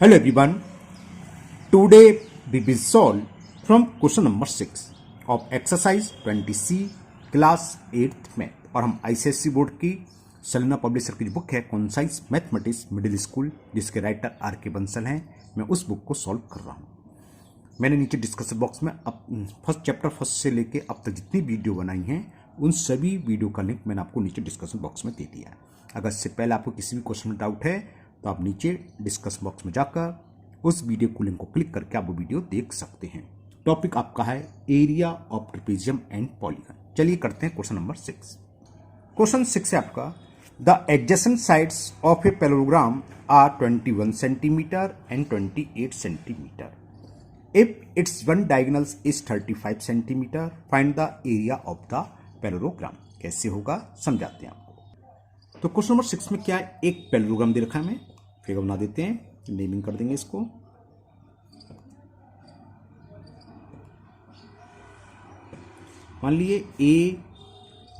Hello everyone. Today we will solve from question number 6 of exercise 20C class 8th math और हम ICSE board की Salina publisher की जो book है concise mathematics middle school जिसके writer R.K. Bansal हैं, मैं उस बुक को सॉल्व कर रहा हूँ। मैंने नीचे डिस्कशन बॉक्स में अब फर्स्ट चैप्टर फर्स्ट से लेके अब तक जितनी वीडियो बनाई हैं उन सभी वीडियो का लिंक मैंने आपको नीचे डिस्कशन बॉक्स में दे दिया है। अगर इससे पहले आपको किसी भी क्वेश्चन में डाउट है तो आप नीचे डिस्कशन बॉक्स में जाकर उस वीडियो को लिंक को क्लिक करके आप वो वीडियो देख सकते हैं। टॉपिक आपका है area of trapezium and polygon. चलिए करते हैं क्वेश्चन नंबर 6। क्वेश्चन 6 है आपका, the adjacent sides of a parallelogram are 21 centimetre and 28 centimetre. If its one diagonal is 35 centimetre, find the area of the parallelogram. कैसे होगा समझाते हैं आपको। तो क्वेश्चन नंबर 6 में क्या है, एक पैरेललोग्राम दे रखा है, हमें फिगर बना देते हैं, नेमिंग कर देंगे इसको। मान लिए A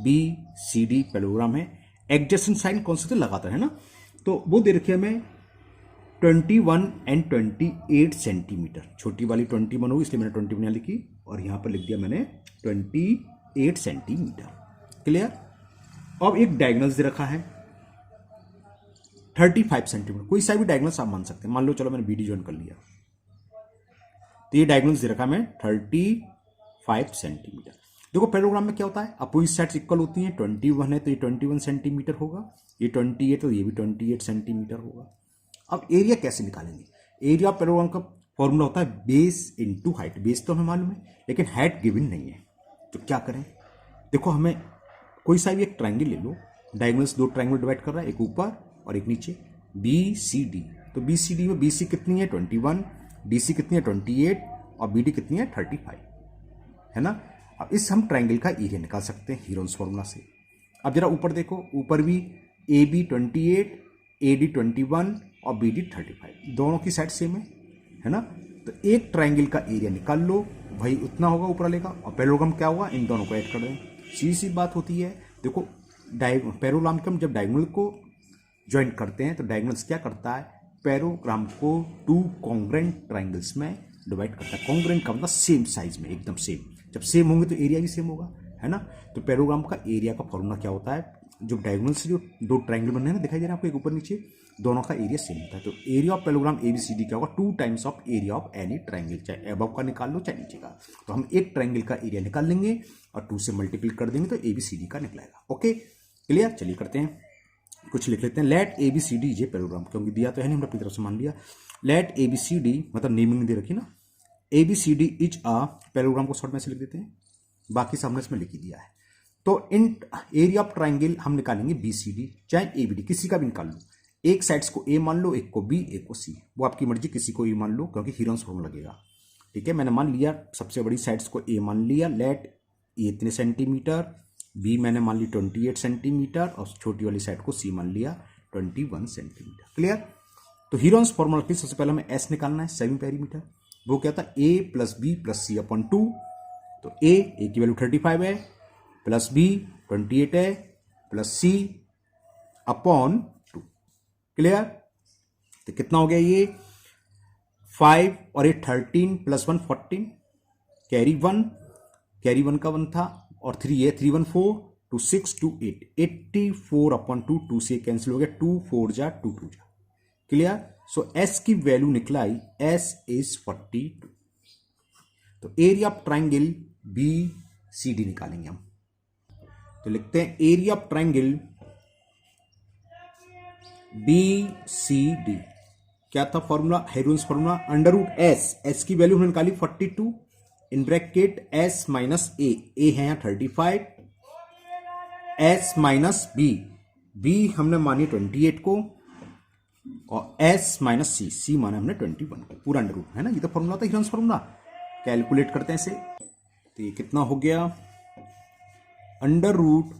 B C D parallelogram है। एडजेसेंट साइन कौन सा थे, लगातार है ना, तो वो दे रखी है हमें 21 एंड 28 सेंटीमीटर। छोटी वाली 21 होगी इसलिए मैंने 21 यहाँ लिखी और यहां पर लिख दिया मैंने 28 सेंटीमीटर। क्लियर। अब एक डायगोनल दे रखा है 35 सेंटीमीटर। कोई सा भी डायगोनल आप मान सकते हैं। मान लो चलो मैंने बीडी ज्वाइन कर लिया तो ये डायगोनल दे रखा है मैं 35 सेंटीमीटर। देखो पैरेललोग्राम में क्या होता है, अपोजिट साइड्स इक्वल होती हैं। 21 है तो ये 21 सेंटीमीटर होगा, ये 28 तो ये भी 28 सेंटीमीटर होगा। अब एरिया कैसे निकालेंगे? एरिया ऑफ पैरेललोग्राम का फॉर्मूला होता है बेस इनटू हाइट। बेस तो हमें मालूम है लेकिन हाइट गिवन नहीं है, तो क्या करें। देखो हमें कोई सा भी एक ट्रायंगल ले लो, डायगोनल्स दो ट्रायंगल डिवाइड कर रहा है, एक ऊपर और एक नीचे, बी सी डी। तो बी सी डी में बी सी कितनी है 21, डी सी कितनी है 28 और बी डी कितनी है 35, है ना। अब इस हम ट्रायंगल का एरिया निकाल सकते हैं हीरोन्स फॉर्मूला से। अब जरा ऊपर देखो, ऊपर भी ए बी 28, ए डी 21 और बी डी 35, दोनों की साइड सेम है ना। तो एक ट्रायंगल का एरिया निकाल लो, भाई उतना होगा ऊपर वाले का, और पैरेललोग्राम क्या होगा, इन दोनों को ऐड कर दें। सीधी सी बात होती है। देखो पैरेललोग्राम के हम जब डायगोनल को ज्वाइन करते हैं तो डायगोनल्स क्या करता है, पैरेललोग्राम को टू कॉन्ग्रुएंट ट्रायंगल्स में डिवाइड करता है। कॉन्ग्रुएंट का मतलब सेम साइज में, एकदम सेम। जब सेम होंगे तो एरिया भी सेम होगा, है ना। तो पैरेललोग्राम का एरिया का फॉर्मूला क्या होता है, जो डायगोनल से जो दो ट्रायंगल बने हैं ना, दिखाई दे रहा है आपको, एक ऊपर नीचे, दोनों का एरिया सेम होता है। तो एरिया ऑफ पैरेललोग्राम ABCD क्या होगा, 2 times of area of any triangle, चाहे अबव का निकाल लो चाहे नीचे का। तो हम एक ट्रायंगल का एरिया निकाल लेंगे और 2 से मल्टीप्लाई कर देंगे तो ABCD का निकलेगा। Okay clear. चलिए करते हैं, कुछ लिख लेते हैं। लेट ABCD ये पैरेललोग्राम, क्योंकि दिया तो है नहीं, हमने अपनी तरफ से मान लिया। लेट ABCD मतलब नेमिंग दे रखी ना, ABCD इज अ पैरेललोग्राम को शॉर्ट में से लिख देते हैं, बाकी सामने इसमें लिख ही दिया है। तो इन एरिया ऑफ ट्रायंगल हम निकालेंगे BCD चाहे ABD, किसी का भी निकाल लो। एक साइड्स को A मान लो, एक को B, एक को C, वो आपकी मर्जी, किसी को E मान लो क्योंकि हीरोन्स फॉर्मूला लगेगा। ठीक है, मैंने मान लिया सबसे बड़ी साइड्स को A मान लिया। लेट ये इतने सेंटीमीटर, B मैंने मान ली 28 सेंटीमीटर और छोटी वाली साइड को C मान लिया 21 सेंटीमीटर। क्लियर। तो हीरोन्स फॉर्मूला की सबसे पहले हमें S निकालना है, सेमी पेरीमीटर। वो क्या था, A plus B plus C upon 2। तो A की वैल्यू 35 है, प्लस B 28 है, प्लस C अपॉन 2। क्लियर। तो कितना हो गया, ये 5 और ये 13 प्लस 1 14, कैरी 1 का 1 था और 3 ये 3 1 4 2 6 2 8 84 अपॉन 2, 2 से कैंसिल हो गया, 2 4 जा 2 2 जा। क्लियर। सो S की वैल्यू निकला आई, S इज 42। तो एरिया ऑफ ट्रायंगल BCD निकालेंगे हम। तो लिखते हैं एरिया ऑफ ट्रायंगल BCD। क्या था formula, Heron's formula, under root S की वैल्यू हमने निकाली 42, in bracket S minus A है यहाँ 35, S माइनस B हमने मानी 28 को, और S माइनस C माना हमने 21 को, पूरा अंडर रूट, है ना। ये तो फॉर्मूला था हीरोन्स फॉर्मूला। कैलकुलेट करते हैं इसे, तो ये कितना हो गया, अंडर रूट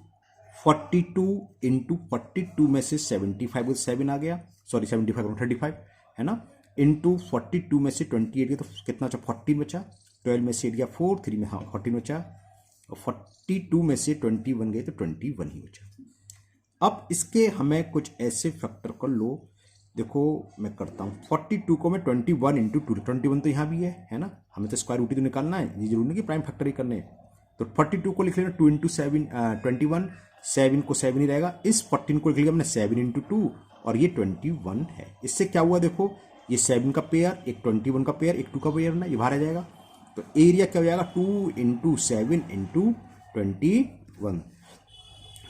42 इंटू 42 में से 75 7 आ गया, सॉरी 75 और 35 है ना, इंटू 42 में से 28 गया तो कितना बचा, 14 बचा। 12 में से गया 4, 3 में हाँ 14 बचा, और 42 में से 21 गए तो 21 ही बचा। अब इसके हमें कुछ ऐसे फैक्टर कर लो, देखो मैं करता हूँ 42 को मैं 21 इंटू 2, 21 तो यहाँ भी है ना, हमें तो स्क्वायर रूट ही तो निकालना है, ये जरूर नहीं कि प्राइम फैक्टर ही करने हैं। तो 42 को लिख लेना 2 इंटू 7 21, 7 को 7 ही रहेगा, इस 14 को लिख लिया हमने 7 इंटू 2 और ये 21 है। इससे क्या हुआ देखो, ये 7 का पेयर, एक 21 का पेयर, एक 2 का पेयर ना, ये बाहर आ जाएगा। तो एरिया क्या हो जाएगा 2 इंटू 7 इंटू 21,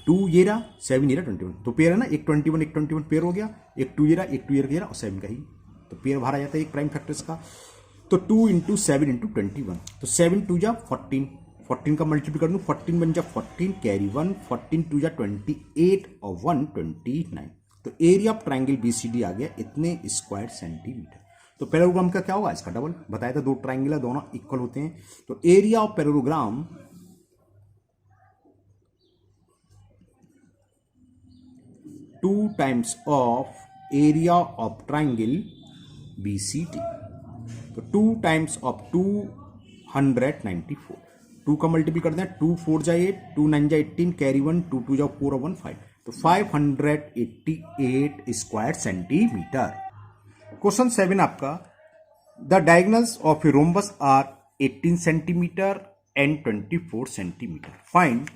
2 ये रहा 7 ये रहा 21, तो पेयर है ना, एक 21 पेयर हो गया, एक 2 ये रहा एक 2 ये रहा और 7 का ही, तो पेयर बाहर आ जाता है एक प्राइम फैक्टर्स का। तो 2 इंटू 7 इंटू 21, तो 7 2 जा 14, 14 का मल्टीप्लाई कर दूँ 14 बन जा 14 कैरी 1, 14 2 जा 28 और 1 29। तो एरिया ऑफ ट्राइंगल बीसीडी आ गया इतने स्क्वायर सेंटीमीटर। तो पैरेललोग्राम का क्या होगा, इसका डबल बताया था, दो ट्राइंगल है दोनों इक्वल होते हैं, तो area of parallelogram 2 times of area of triangle BCD। तो 2 टाइम्स ऑफ 294, 2 का मल्टीपल कर दें, 2 4 जा 8, 2 9 जा 18 कैरी 1, 2 2 जा 4 और 1 5, तो 588 स्क्वायर सेंटीमीटर। क्वेश्चन 7 आपका, the diagonals of a rhombus are 18 centimetre and 24 centimetre, find.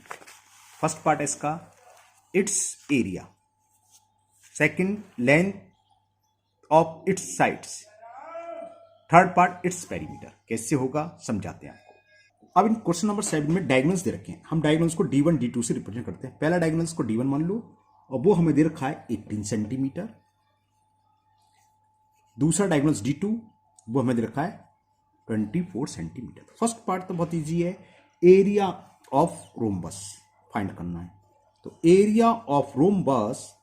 First part है इसका its area, second length of its sides, third part its perimeter. कैसे होगा समझाते हैं आपको। अब इन क्वेश्चन नंबर 7 में डायगोनल्स दे रखे हैं, हम डायगोनल्स को D1 D2 से रिप्रेजेंट करते हैं। पहला डायगोनल्स को D1 मान लो और वो हमें दे रखा है 18 सेंटीमीटर। दूसरा डायगोनल्स D2 वो हमें दे रखा है 24 सेंटीमीटर। फर्स्ट पार्ट तो बहुत ईजी है, एरिया ऑफ रोम्बस फाइंड करना है। तो एरिया ऑफ रोम्बस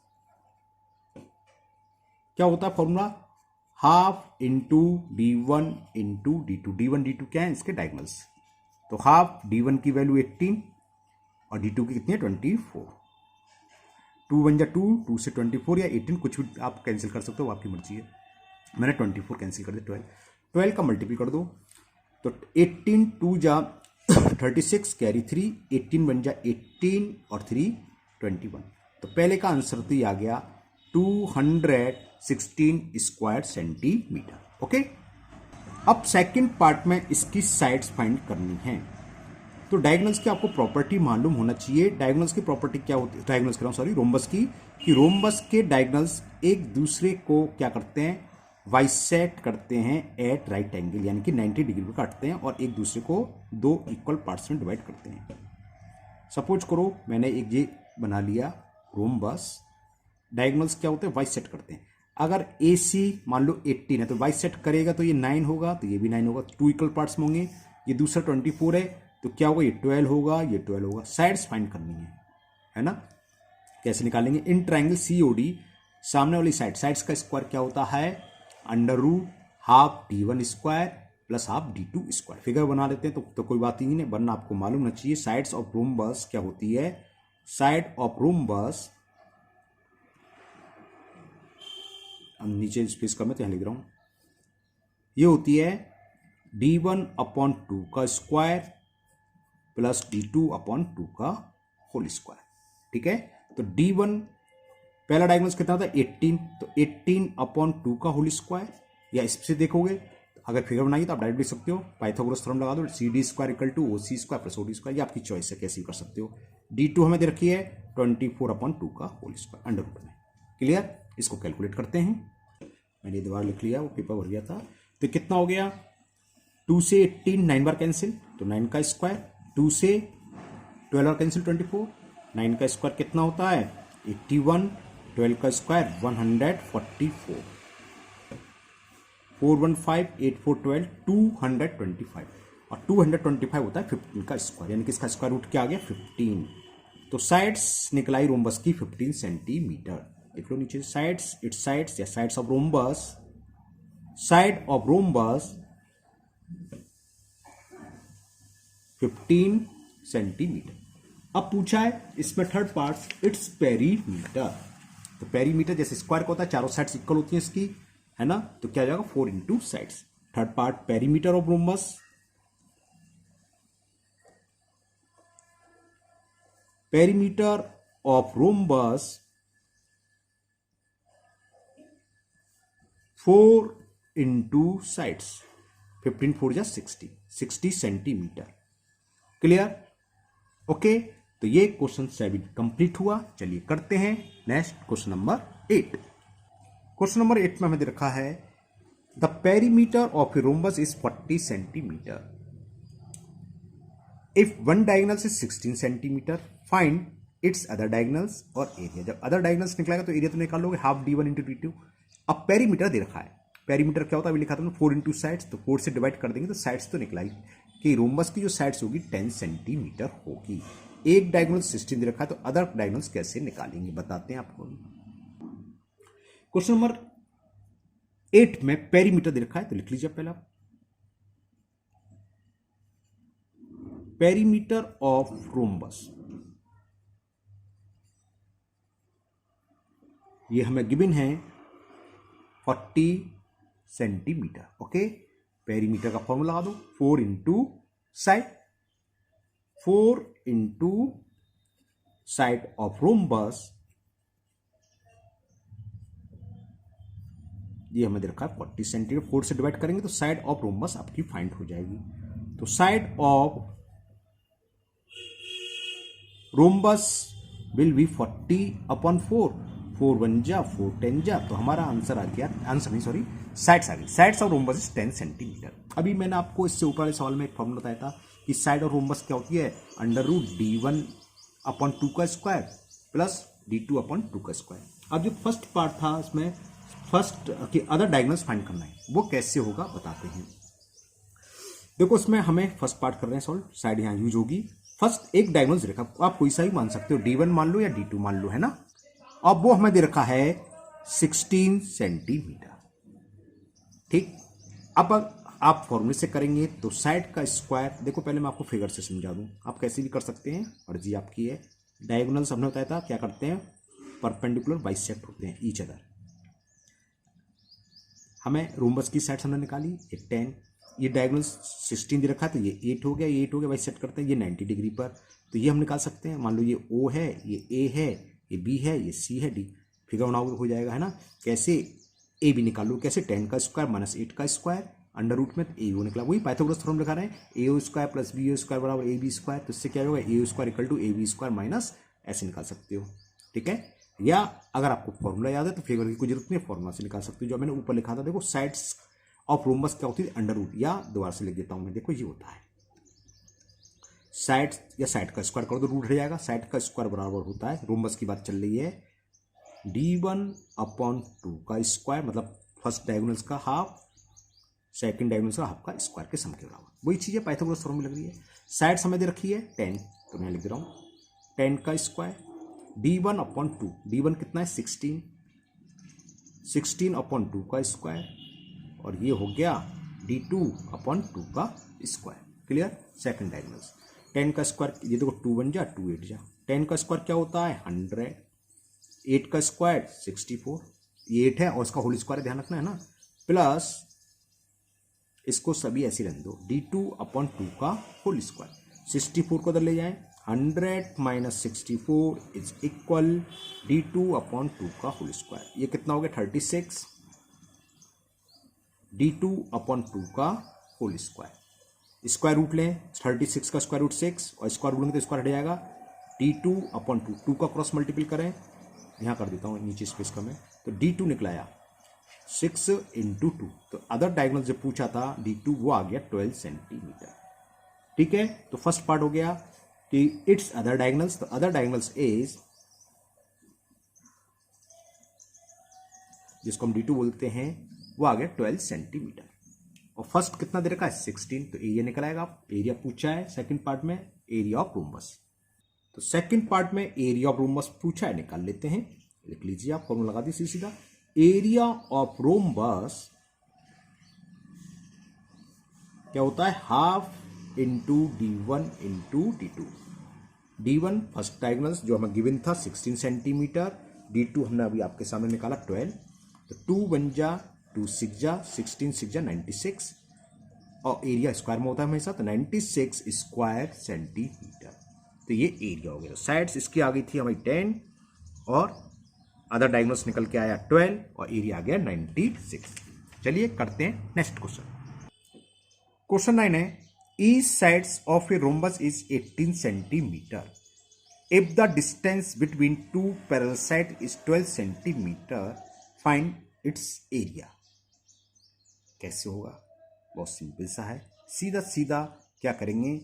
क्या होता है formula, half into D1 into D2, D1 D2 क्या है इसके डायगोनल्स, तो हाफ D1 की वैल्यू 18 और D2 की कितनी है 24, 2 1 जा 2, 2 से 24 या 18 कुछ भी आप कैंसिल कर सकते हो, आपकी मर्जी है। मैंने 24 कैंसिल कर दिया, 12 का मल्टीपल कर दो, तो 18 2 जा 36 कैरी 3, 18 बन जा 18 और 3 21। तो पहले का आंसर तो ये आ गया 216 स्क्वायर सेंटीमीटर। ओके, अब सेकंड पार्ट में इसकी साइड्स फाइंड करनी है। तो डायगोनल्स की आपको प्रॉपर्टी मालूम होना चाहिए। डायगोनल्स की प्रॉपर्टी क्या होती है, डायगोनल्स कह रहा हूं सॉरी, रोम्बस की, कि रोम्बस के डायगोनल्स एक दूसरे को क्या करते हैं, बाइसेक्ट करते हैं एट राइट एंगल, यानी कि 90 डिग्री पर काटते हैं और एक दूसरे को दो इक्वल पार्ट्स में डिवाइड करते हैं। सपोज करो मैंने एक ये बना लिया रोम्बस, डायगोनल्स क्या होते हैं बाइसेक्ट करते हैं। अगर AC मान लो 18 है तो बाइसेक्ट करेगा तो ये 9 होगा, तो ये भी 9 होगा, टू इक्वल पार्ट्स में होंगे। ये दूसरा 24 है तो क्या होगा, ये 12 होगा, ये 12 होगा। साइड्स फाइंड करनी है ना, कैसे निकालेंगे, इन ट्राइंगल COD सामने वाली साइड्स का स्क्वायर क्या होता है, under root half D1 square plus half D2 square. Figure बना लेते हैं तो कोई बात ही नहीं, वरना आपको मालूम होना चाहिए साइड्स ऑफ रोम्बस क्या होती है। साइड ऑफ रोम्बस, नीचे स्पेस कम है तो यहां लिख रहा हूं, ये होती है D1/2 का स्क्वायर प्लस D2/2 का होल स्क्वायर। ठीक है, तो D1 पहला डायगोनल कितना था 18, तो 18/2 का होल स्क्वायर, या इससे देखोगे तो अगर फिगर बनाइए तो आप डायरेक्ट लिख सकते हो, पाइथागोरस थ्योरम लगा दो, CD square equal to OC square plus OD square, ये आपकी चॉइस है, कैसे कर सकते हो। D2 हमें दे रखी है 24/2 का होल स्क्वायर अंडर रूट में। क्लियर, इसको कैलकुलेट करते हैं। मैंने दोबारा लिख लिया, वो पेपर भर गया था। तो कितना हो गया, 2 से 18 9 बार कैंसिल, तो 9 का स्क्वायर, 2 से 12 बार कैंसिल 24, 9 का स्क्वायर कितना होता है 81, 12 का स्क्वायर 144, 415 8 4 12 225, और 225 होता है 15 का स्क्वायर, यानी कि इसका स्क्वायर रूट क्या आ गया 15। तो साइड्स निकलाई रोम्बस की 15 सेंटीमीटर। देख लो नीचे साइड्स, इट्स साइड्स या sides of rhombus, side of rhombus 15 centimetre. अब पूछा है इसमें थर्ड पार्ट इट्स पेरीमीटर। तो पेरीमीटर जैसे स्क्वायर का होता है, चारों साइड्स इक्वल होती हैं इसकी, है ना, तो क्या जाएगा 4 into sides. Third part perimeter of rhombus, perimeter of rhombus 4 into sides, 15 4 जा 60 सेंटीमीटर। क्लियर? ओके, तो ये क्वेश्चन 7 कंप्लीट हुआ। चलिए करते हैं next question number 8। Question number 8 में हमें दे रखा है the perimeter of a rhombus is 40 centimetre if one diagonal is 16 centimetre, find its other diagonals और एरिया। जब अदर डायगोनल्स निकलेगा तो एरिया तो निकालोगे हाफ d1 इंटू d2। अब पेरीमीटर दे रखा है, पेरीमीटर क्या होता है अभी लिखा था 4 इंटू साइड्स, तो 4 से डिवाइड कर देंगे तो साइड्स तो निकला ही कि रोम्बस की जो साइड्स होगी 10 सेंटीमीटर होगी। एक डायगोनल 16 दे रखा है तो अदर डायगोनल्स कैसे निकालेंगे बताते हैं आपको। क्वेश्चन नंबर 8 में पेरीमीटर दे रखा है तो लिख लीजिए पहला, पेरीमीटर ऑफ रोम्बस, ये हमें गिवन है 40 सेंटीमीटर। ओके, पेरीमीटर का फॉर्मूला लगा दो, 4 into side, 4 into side of rhombus, ये हमें दे रखा है 40 सेंटीमीटर। 4 से डिवाइड करेंगे तो साइड ऑफ रोम्बस आपकी फाइंड हो जाएगी। तो side of rhombus will be 40/4, 4 1 जा 4 10 जा, तो हमारा आंसर आ गया, आंसर नहीं सॉरी साइड्स आ गई। Sides of rhombus is 10 centimetre. अभी मैंने आपको इससे ऊपर वाले सवाल में एक फॉर्मूला बताया था कि साइड ऑफ रोम्बस क्या होती है, √d1/2 का स्क्वायर प्लस d2/2 का स्क्वायर। अब जो फर्स्ट पार्ट था इसमें फर्स्ट कि अदर डायगोनल्स फाइंड करना है, वो कैसे होगा बताते हैं। देखो इसमें हमें फर्स्ट पार्ट कर रहे हैं सॉल्व, साइड यहां यूज होगी। फर्स्ट एक डायगोनल रेखा आप कोई सा ही मान सकते हो, d1 मान लो या d2 मान लो, है ना। अब वो हमें दे रखा है 16 सेंटीमीटर। ठीक, अब आप फॉर्मूले से करेंगे तो साइड का स्क्वायर, देखो पहले मैं आपको फिगर से समझा दूं, आप कैसे भी कर सकते हैं, मर्जी आपकी है। डायगोनल्स हमने बताया था क्या करते हैं, परपेंडिकुलर बाइसेक्ट होते हैं ईच अदर। हमें रोम्बस की साइड हमने निकाली, ये 10, ये डायगोनल 16 दे रखा है तो ये 8 हो गया, ये 8 हो गया, बाइसेक्ट करते हैं ये 90 डिग्री पर, तो ये हम निकाल सकते हैं। मान लो ये O है, ये A है, ये B है, ये C है, D, फिगर बनाओगे हो जाएगा, है ना। कैसे, ए बी निकालो कैसे, 10 का स्क्वायर माइनस 8 का स्क्वायर अंडर रूट में, ए ओ निकला, वही पाइथागोरस थ्योरम लिखा रहे हैं, A O square plus B O square बराबर ए बी स्क्वायर। तो इससे क्या होगा, A O square equal to A B square minus, ऐसे निकाल सकते हो। ठीक है, या अगर आपको फॉर्मूला याद है तो फिगर की कोई जरूरत नहीं, फॉर्मूला से निकाल सकते हो। जो मैंने ऊपर लिखा था देखो, साइड्स ऑफ रोम्बस क्या होती है, अंडर रूट, या दोबारा से लिख देता हूं मैं, देखो ये होता है साइड या साइड का स्क्वायर करो तो रूट हट जाएगा, साइड का स्क्वायर बराबर होता है, रोम्बस की बात चल रही है, d1/2 का स्क्वायर, मतलब फर्स्ट डायगोनल्स का हाफ, सेकंड डायगोनल्स का हाफ का स्क्वायर के सम के बराबर। वही चीज है पाइथागोरस थ्योरम में लग रही है। साइड समय दे रखी है 10, तो मैं लिख रहा हूं 10 का स्क्वायर, d1/2, d1 कितना है 16, 16/2 का स्क्वायर, और ये हो गया d2/2 का स्क्वायर। क्लियर, सेकंड डायगोनल्स 10 का स्क्वायर, ये देखो 2 1 जा 2 8 जा, 10 का स्क्वायर क्या होता है 100, 8 का स्क्वायर 64, ये 8 है और इसका होल स्क्वायर ध्यान रखना है ना, प्लस इसको सभी ऐसे रहने दो, d2/2 का होल स्क्वायर, 64 को उधर ले जाएं, 100 माइनस 64 इज इक्वल d2/2 का होल स्क्वायर। ये कितना हो गया 36, d2/2 का होल स्क्वायर, स्क्वायर रूट लें, 36 का स्क्वायर रूट 6 और स्क्वायर रूट लेंगे तो स्क्वायर हट जाएगा, d2/2, 2 का क्रॉस मल्टीपल करें, यहाँ कर देता हूँ नीचे स्पेस का मैं, तो d2 निकलाया 6 इंटू 2, तो अदर डायगोनल जो पूछा था d2 वो आ गया 12 सेंटीमीटर। ठीक है, तो फर्स्ट पार्ट हो गया कि इट्स अदर डायगोनल्स, तो अदर डायगोनल्स इज, जिसको हम d2 बोलते हैं, वो आ गया 12 सेंटीमीटर। और फर्स्ट कितना दे रखा है 16, तो एरिया निकल आएगा, एरिया पूछा है सेकंड पार्ट में, एरिया ऑफ रोम्बस। तो सेकंड पार्ट में एरिया ऑफ रोम्बस पूछा है, निकाल लेते हैं, लिख लीजिए आप, फॉर्मूला लगा दीजिए सीधा, एरिया ऑफ रोम्बस क्या होता है, half into d1 into d2। d1 first diagonals जो हमें गिवन था 16 सेंटीमीटर, d2 हमने अभी आपके सामने निकाला 12, तो 2 1 जा 2 6 जा 16 6 जा 96, और एरिया स्क्वायर में होता है हमेशा, तो 96 स्क्वायर सेंटीमीटर। तो ये एरिया हो गया। साइड्स इसकी आ गई थी हमारी 10 और अदर डायगोनल्स निकल के आया 12 और एरिया आ गया 96। चलिए करते हैं नेक्स्ट क्वेश्चन। क्वेश्चन 9 है, each sides of a rhombus is 18 centimetre. If the distance between two parallel side is 12 centimetre, find its area. कैसे होगा? बहुत सिंपल सा है, सीधा सीधा क्या करेंगे,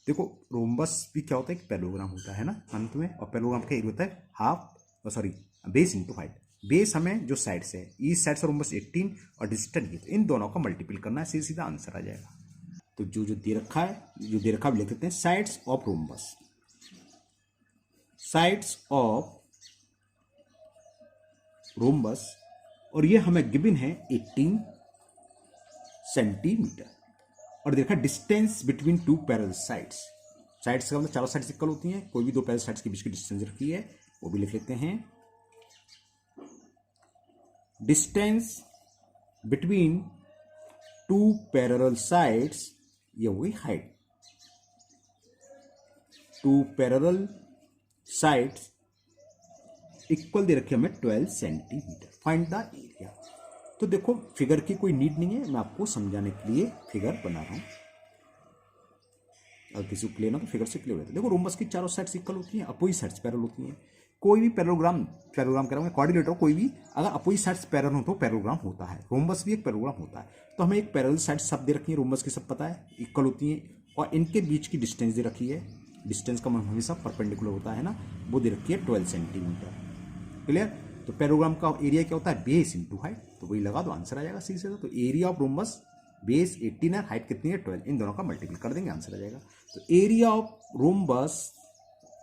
देखो रोम्बस भी क्या होता है, एक पैरेललोग्राम होता है ना अंत में, और पैरेललोग्राम का एरिया होता है half sorry base into height. Base हमें जो साइड से है, ईच साइड से रोम्बस 18 और डिस्टेंस ये, तो इन दोनों का मल्टीपल करना है, सीधा सीधा आंसर आ जाएगा। तो जो जो दे रखा है, जो दे रखा है लिख देते हैं, sides of rhombus, sides of rhombus, और ये हमें गिवन है 18 सेंटीमीटर, और देखा distance between two parallel sides. Sides का मतलब चारों साइड्स इक्वल होती हैं, कोई भी दो पैरेलल साइड्स के बीच की डिस्टेंस रखी है, वो भी लिख लेते हैं। Distance between two parallel sides, ये हो गई height. Two parallel sides equal दे रखी हमें 12 सेंटीमीटर। Find the area. तो देखो फिगर की कोई नीड नहीं है, मैं आपको समझाने के लिए फिगर बना रहा हूं। अगर किसी को क्लियर ना तो फिगर से क्लियर होता है। देखो रोम्बस की चारों साइड्स इक्वल होती हैं, अपोजिट साइड्स पैरेलल होती हैं। कोई भी पैरेललोग्राम करेंगे, कोऑर्डिनेटर कोई भी अगर अपोजिट साइड्स पैरेलल हो तो पैरेललोग्राम होता है। रोम्बस भी एक पैरेललोग्राम होता है। तो हमें एक पैरेलल साइड सब दे रखी है, रोम्बस की सब पता है इक्वल होती हैं, और इनके बीच की डिस्टेंस दे रखी है। डिस्टेंस का मतलब हमेशा परपेंडिकुलर होता है ना, वो दे रखी है 12 सेंटीमीटर। क्लियर? तो पैरेललोग्राम का एरिया क्या होता है, बेस इंटू हाइट, तो वही लगा दो, आंसर आ जाएगा सीधे सीधा। तो एरिया ऑफ रोम्बस, बेस 18 है, हाइट कितनी है 12, इन दोनों का मल्टीपल कर देंगे, आंसर आ जाएगा। तो एरिया ऑफ रोम्बस,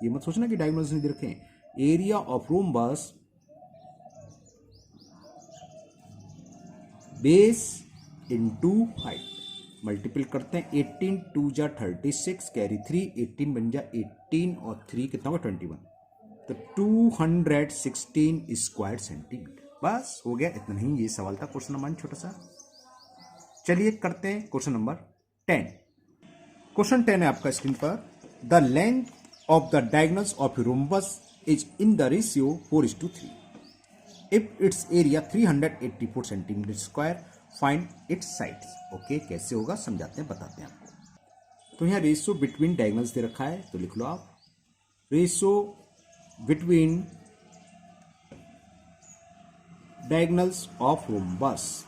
ये मत सोचना कि डायगोनल्स नहीं दे रखे हैं, area of rhombus base into height, multiple करते हैं। 18 2 जा 36, कैरी 3, 18 बन जा 18 और 3 कितना होगा 21, तो 216 स्क्वायर सेंटीमीटर। बस हो गया, इतना ही ये सवाल था क्वेश्चन नंबर छोटा सा। चलिए करते हैं क्वेश्चन नंबर 10। क्वेश्चन 10 है आपका स्क्रीन पर। The length of the diagonals of rhombus is in the ratio 4:3 if it's area 384 centimetre square, find its sides. Okay, कैसे होगा समझाते हैं, बताते हैं आपको। तो यहाँ रेशियो बिटवीन डायगोनल्स दे रखा है, तो लिख लो आप, ratio between diagonals of rhombus,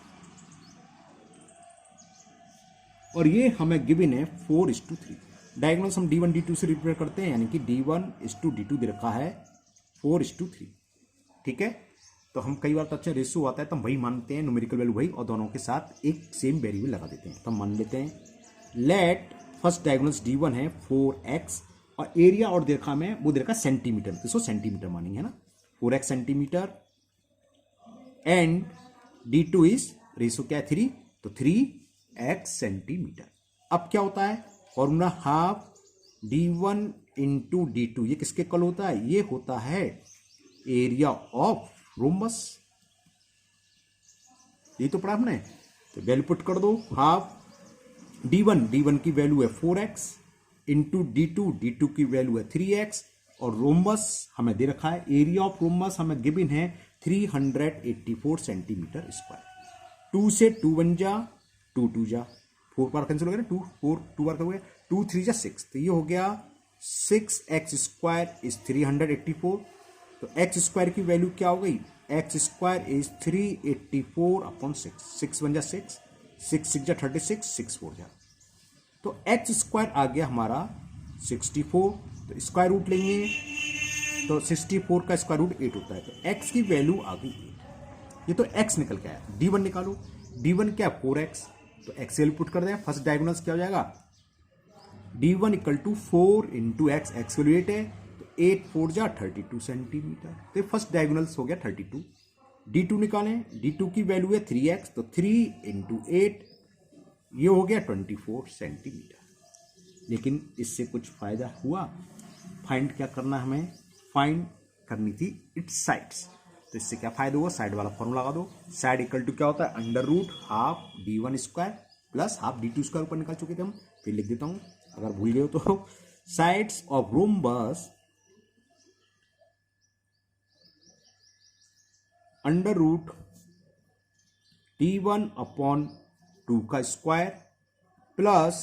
और ये हमें गिवन है 4:3। डायगोनल्स हम D1 D2 से रिप्रेजेंट करते हैं, यानी कि D1:D2 दे रखा है 4:3। ठीक है, तो हम कई बार तो अच्छा रेशियो आता है तो हम वही मानते हैं, न्यूमेरिकल वैल्यू वही, और दोनों के साथ एक सेम वेरिएबल लगा देते हैं। तो हम मान लेते हैं लेट फर्स्ट डायगोनल्स D1 है 4x, और एरिया और दे रखा हमें, वो दे रखा सेंटीमीटर, तो इसको सेंटीमीटर मानेंगे है ना, 4x centimetre, and D2 is ratio क्या है 3, तो 3x सेंटीमीटर। अब क्या होता है formula, half D1 into D2, ये किसके इक्वल होता है, ये होता है एरिया ऑफ रोम्बस। ये तो पढ़ा हमने, तो वैल्यू पुट कर दो, हाफ D1 की वैल्यू है 4x इंटू D2 की वैल्यू है 3x, और रोम्बस हमें दे रखा है, एरिया ऑफ रोम्बस हमें गिवन है 384 सेंटीमीटर स्क्वायर। 2 से 2 बन जा, 2 2 जा, 4 बार कैंसिल हो गया, 2 4 2 बार हो गया, 2 3 जा 6, तो ये हो गया 6x स्क्वायर इज 384। तो x स्क्वायर की वैल्यू क्या हो गई, x स्क्वायर इज 384 अपॉन 6, 6 बन जा 6, 6 6 जा 36, 6 4 जा, तो x स्क्वायर आ गया हमारा 64। तो स्क्वायर रूट लेंगे तो 64 का स्क्वायर रूट 8 होता है, तो x की वैल्यू आ गई 8। ये तो x निकल के आया। D1 निकालो, D1 क्या 4x, तो x वैल्यू पुट कर दें, फर्स्ट डायगोनल्स क्या हो जाएगा, D1 equal to 4 into x, x value 8 है, तो 8 4 जा 32 सेंटीमीटर, तो फर्स्ट डायगोनल्स हो गया 32। D2 निकालें, D2 की वैल्यू है 3x, तो 3 इंटू 8, ये हो गया 24 सेंटीमीटर। लेकिन इससे कुछ फायदा हुआ, फाइंड क्या करना है हमें, फाइंड करनी थी इट्स साइड्स। तो इससे क्या फायदा हुआ, साइड वाला फॉर्मूला लगा दो, साइड इक्वल टू क्या होता है, under root half D1 square plus half D2 square ऊपर निकाल चुके थे हम, फिर लिख देता हूं अगर भूल गए तो, sides of rhombus under root d1 upon 2 का स्क्वायर प्लस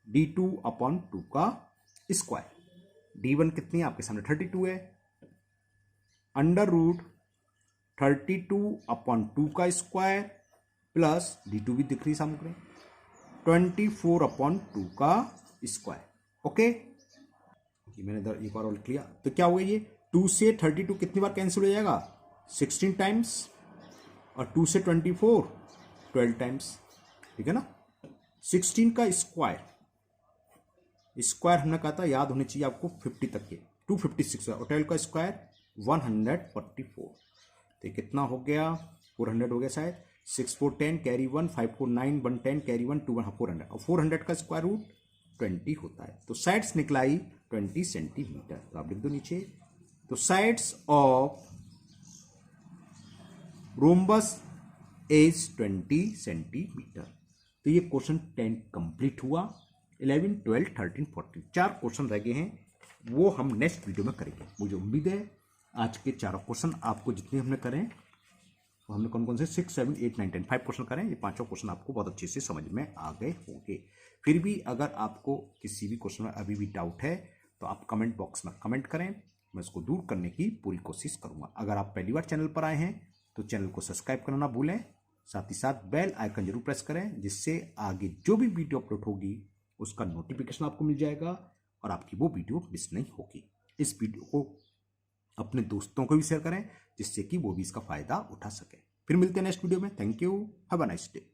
d2 अपॉन 2 का स्क्वायर। d1 कितनी है आपके सामने 32 है, अंडर रूट 32 अपॉन 2 का स्क्वायर प्लस d2 भी दिख रही सामने 24 अपॉन 2 का स्क्वायर। ओके, ये मैंने इधर एक बार और लिख लिया। तो क्या हुआ, ये 2 से 32 कितनी बार कैंसिल हो जाएगा 16 टाइम्स, और 2 से 24 12 टाइम्स, ठीक है ना। 16 का स्क्वायर, स्क्वायर हमने कहा था याद होने चाहिए आपको 50 तक के, 256 और 12 का स्क्वायर 144। तो कितना हो गया 400 हो गया शायद, 6 4 10 कैरी 1 5 4 9 1 10 कैरी 1 2 1 400, और 400 का स्क्वायर रूट 20 होता है। तो साइड्स निकलाई 20 सेंटीमीटर। तो आप लिख दो नीचे, तो sides of rhombus is 20 centimetre. तो ये क्वेश्चन 10 कंप्लीट हुआ। 11 12 13 14 4 क्वेश्चन रह गए हैं, वो हम नेक्स्ट वीडियो में करेंगे। मुझे उम्मीद है आज के चारों क्वेश्चन आपको जितने हमने करें, तो हमने कौन कौन से 6 7 8 9 10 5 क्वेश्चन करें, ये पांचों क्वेश्चन आपको बहुत अच्छे से समझ में आ गए होंगे। फिर भी अगर आपको किसी भी क्वेश्चन में अभी भी डाउट है तो आप कमेंट बॉक्स में कमेंट करें, मैं उसको दूर करने की पूरी कोशिश करूंगा। अगर आप पहली बार चैनल पर आए हैं तो चैनल को सब्सक्राइब करना ना भूलें, साथ ही साथ बेल आइकन जरूर प्रेस करें, जिससे आगे जो भी वीडियो अपलोड होगी उसका नोटिफिकेशन आपको मिल जाएगा और आपकी वो वीडियो मिस नहीं होगी। इस वीडियो को अपने दोस्तों को भी शेयर करें, जिससे कि वो भी इसका फायदा उठा सके। फिर मिलते हैं नेक्स्ट वीडियो में। Thank you, have a nice day.